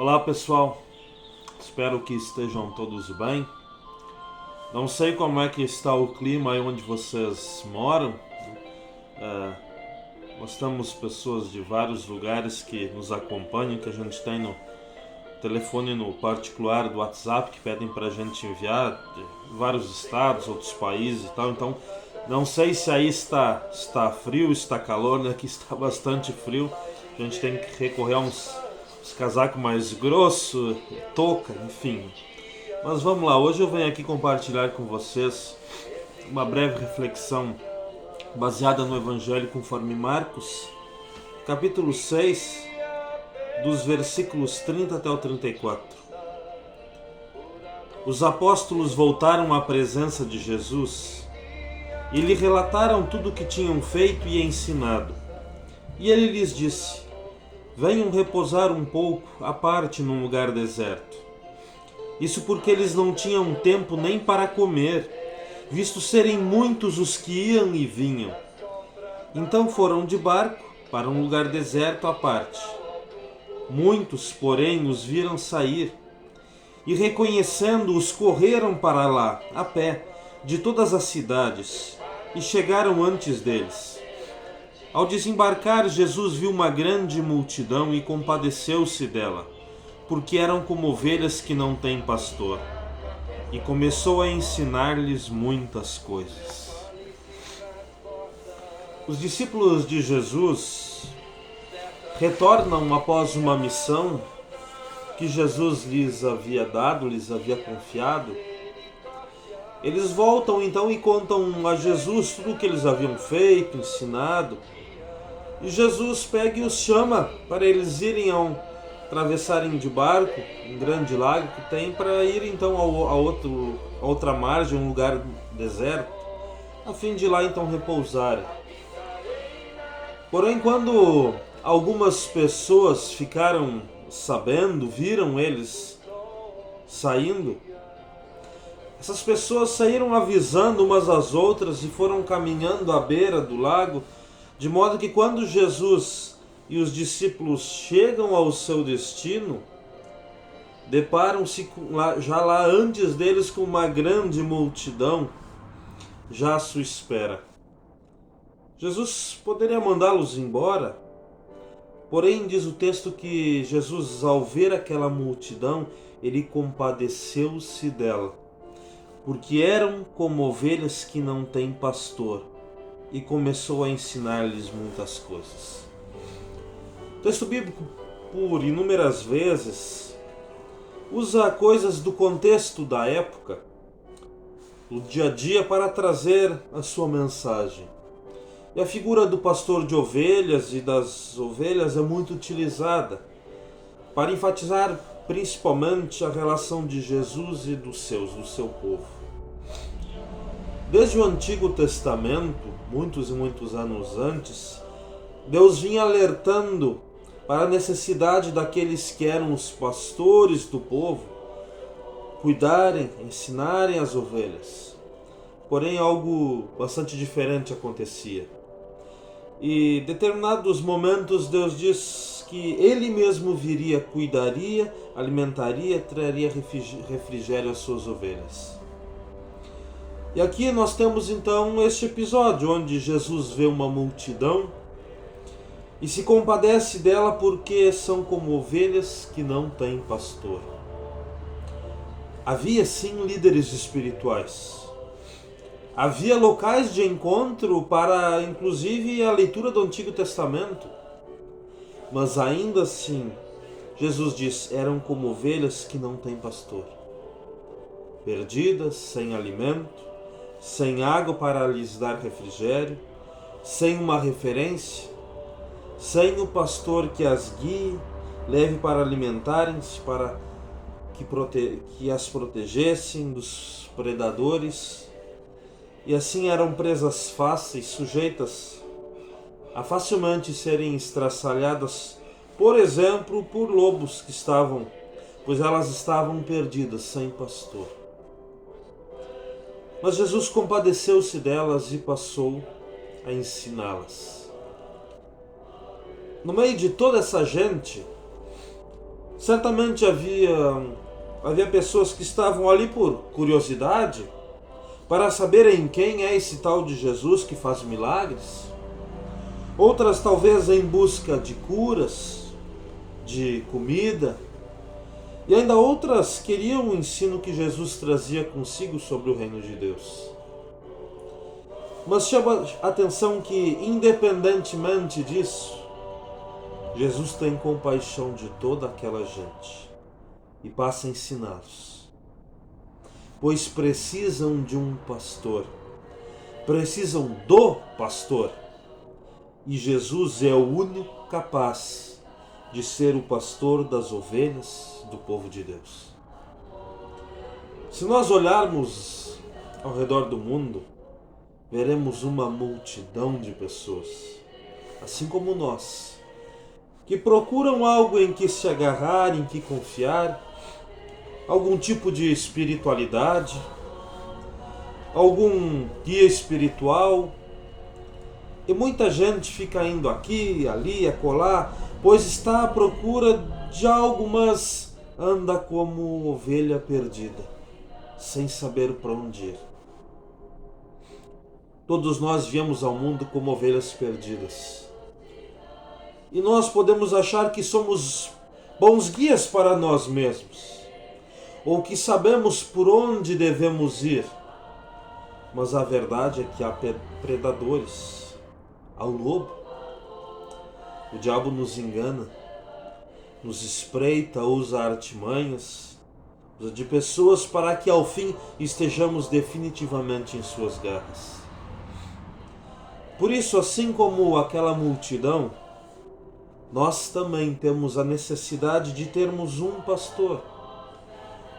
Olá pessoal, espero que estejam todos bem. Não sei como é que está o clima aí onde vocês moram. Nós temos pessoas de vários lugares que nos acompanham, que a gente tem no telefone no particular do WhatsApp, que pedem para a gente enviar de vários estados, outros países e tal. Então não sei se aí está frio, está calor, né? Aqui está bastante frio. A gente tem que recorrer a uns casacos mais grossos, touca, enfim. Mas vamos lá, hoje eu venho aqui compartilhar com vocês uma breve reflexão baseada no Evangelho conforme Marcos, capítulo 6, dos versículos 30 até o 34. Os apóstolos voltaram à presença de Jesus e lhe relataram tudo o que tinham feito e ensinado. E ele lhes disse: venham repousar um pouco à parte num lugar deserto. Isso porque eles não tinham tempo nem para comer, visto serem muitos os que iam e vinham. Então foram de barco para um lugar deserto à parte. Muitos, porém, os viram sair e, reconhecendo-os, correram para lá, a pé, de todas as cidades, e chegaram antes deles. Ao desembarcar, Jesus viu uma grande multidão e compadeceu-se dela, porque eram como ovelhas que não têm pastor, e começou a ensinar-lhes muitas coisas. Os discípulos de Jesus retornam após uma missão que Jesus lhes havia dado, lhes havia confiado. Eles voltam então e contam a Jesus tudo o que eles haviam feito, ensinado. E Jesus pega e os chama para eles irem atravessarem de barco um grande lago que tem, para ir então a outra margem, um lugar deserto, a fim de lá então repousarem. Porém, quando algumas pessoas ficaram sabendo, viram eles saindo, essas pessoas saíram avisando umas às outras e foram caminhando à beira do lago, de modo que quando Jesus e os discípulos chegam ao seu destino, deparam-se já lá antes deles com uma grande multidão já à sua espera. Jesus poderia mandá-los embora, porém diz o texto que Jesus, ao ver aquela multidão, ele compadeceu-se dela, porque eram como ovelhas que não têm pastor, e começou a ensinar-lhes muitas coisas. O texto bíblico, por inúmeras vezes, usa coisas do contexto da época, do dia a dia, para trazer a sua mensagem. E a figura do pastor de ovelhas e das ovelhas é muito utilizada para enfatizar principalmente a relação de Jesus e do seu povo. Desde o Antigo Testamento, muitos e muitos anos antes, Deus vinha alertando para a necessidade daqueles que eram os pastores do povo cuidarem, ensinarem as ovelhas. Porém, algo bastante diferente acontecia. E em determinados momentos Deus diz que Ele mesmo viria, cuidaria, alimentaria, traria refrigério às suas ovelhas. E aqui nós temos então este episódio onde Jesus vê uma multidão e se compadece dela porque são como ovelhas que não têm pastor. Havia sim líderes espirituais. Havia locais de encontro para inclusive a leitura do Antigo Testamento. Mas ainda assim, Jesus diz, eram como ovelhas que não têm pastor. Perdidas, sem alimento, sem água para lhes dar refrigério, sem uma referência, sem o pastor que as guie, leve para alimentarem-se, para que as protegessem dos predadores. E assim eram presas fáceis, sujeitas a facilmente serem estraçalhadas, por exemplo, por lobos pois elas estavam perdidas, sem pastor. Mas Jesus compadeceu-se delas e passou a ensiná-las. No meio de toda essa gente, Certamente havia pessoas que estavam ali por curiosidade, para saberem quem é esse tal de Jesus que faz milagres. Outras talvez em busca de curas, de comida. E ainda outras queriam o ensino que Jesus trazia consigo sobre o reino de Deus. Mas chama a atenção que, independentemente disso, Jesus tem compaixão de toda aquela gente e passa a ensiná-los. Pois precisam de um pastor, precisam do pastor. E Jesus é o único capaz de ser o pastor das ovelhas do povo de Deus. Se nós olharmos ao redor do mundo, veremos uma multidão de pessoas, assim como nós, que procuram algo em que se agarrar, em que confiar, algum tipo de espiritualidade, algum guia espiritual. E muita gente fica indo aqui, ali, acolá, pois está à procura de algo, mas anda como ovelha perdida, sem saber para onde ir. Todos nós viemos ao mundo como ovelhas perdidas. E nós podemos achar que somos bons guias para nós mesmos, ou que sabemos por onde devemos ir. Mas a verdade é que há predadores, há o lobo. O diabo nos engana, nos espreita, usa artimanhas, usa de pessoas para que ao fim estejamos definitivamente em suas garras. Por isso, assim como aquela multidão, nós também temos a necessidade de termos um pastor.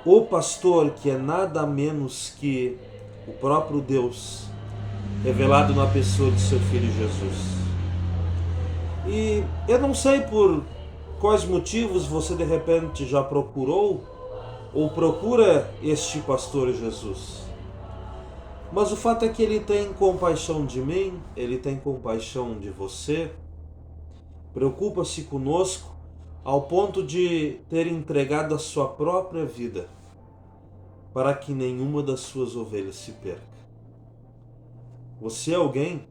O pastor que é nada menos que o próprio Deus, revelado na pessoa de seu Filho Jesus. E eu não sei por quais motivos você de repente já procurou ou procura este pastor Jesus. Mas o fato é que ele tem compaixão de mim, ele tem compaixão de você, preocupa-se conosco ao ponto de ter entregado a sua própria vida para que nenhuma das suas ovelhas se perca. Você é alguém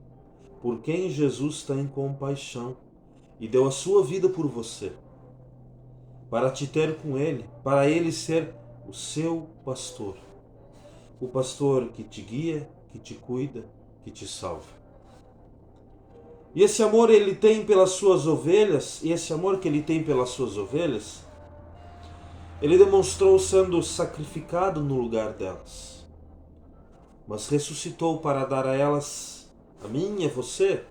por quem Jesus tem compaixão e deu a sua vida por você, para te ter com ele, para ele ser o seu pastor. O pastor que te guia, que te cuida, que te salva. E esse amor ele tem pelas suas ovelhas, e esse amor que ele tem pelas suas ovelhas, ele demonstrou sendo sacrificado no lugar delas. Mas ressuscitou para dar a elas, a mim e a você,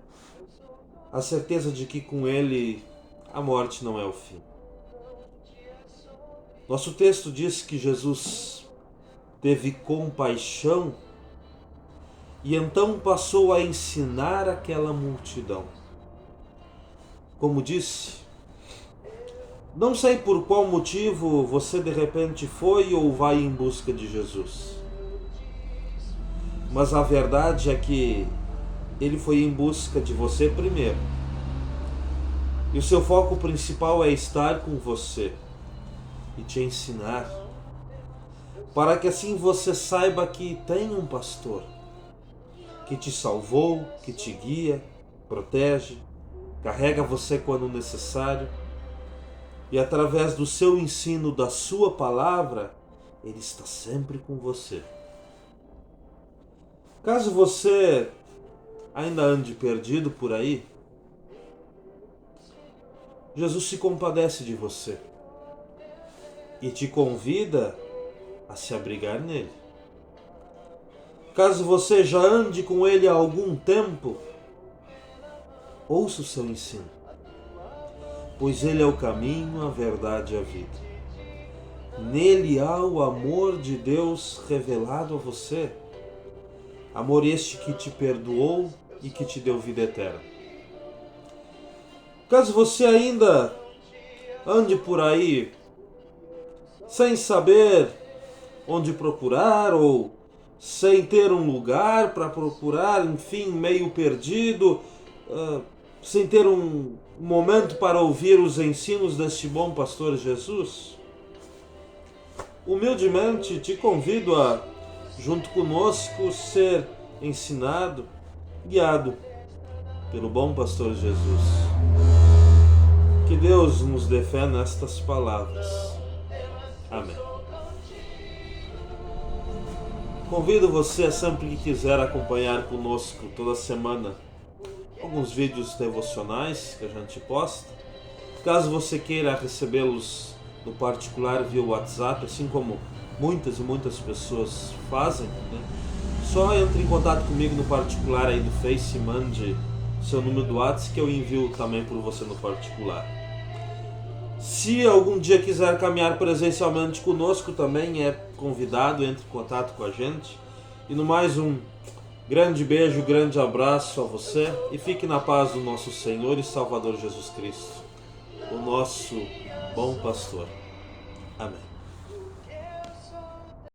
a certeza de que com ele a morte não é o fim. Nosso texto diz que Jesus teve compaixão e então passou a ensinar aquela multidão. Como disse, não sei por qual motivo você de repente foi ou vai em busca de Jesus. Mas a verdade é que ele foi em busca de você primeiro. E o seu foco principal é estar com você e te ensinar, para que assim você saiba que tem um pastor que te salvou, que te guia, protege, carrega você quando necessário, e através do seu ensino, da sua palavra, ele está sempre com você. Caso você ainda ande perdido por aí, Jesus se compadece de você e te convida a se abrigar nele. Caso você já ande com ele há algum tempo, ouça o seu ensino, pois ele é o caminho, a verdade e a vida. Nele há o amor de Deus revelado a você, amor este que te perdoou e que te deu vida eterna. Caso você ainda ande por aí sem saber onde procurar ou sem ter um lugar para procurar, enfim, meio perdido, sem ter um um momento para ouvir os ensinos deste bom pastor Jesus? Humildemente te convido a, junto conosco, ser ensinado, guiado pelo bom pastor Jesus. Que Deus nos dê fé nestas palavras. Amém. Convido você, sempre que quiser, acompanhar conosco toda semana alguns vídeos devocionais que a gente posta. Caso você queira recebê-los no particular via WhatsApp, assim como muitas e muitas pessoas fazem, né? Só entre em contato comigo no particular aí do Face e mande seu número do WhatsApp que eu envio também por você no particular. Se algum dia quiser caminhar presencialmente conosco, também é convidado, entre em contato com a gente. E no mais, um grande beijo, grande abraço a você e fique na paz do nosso Senhor e Salvador Jesus Cristo, o nosso bom pastor. Amém.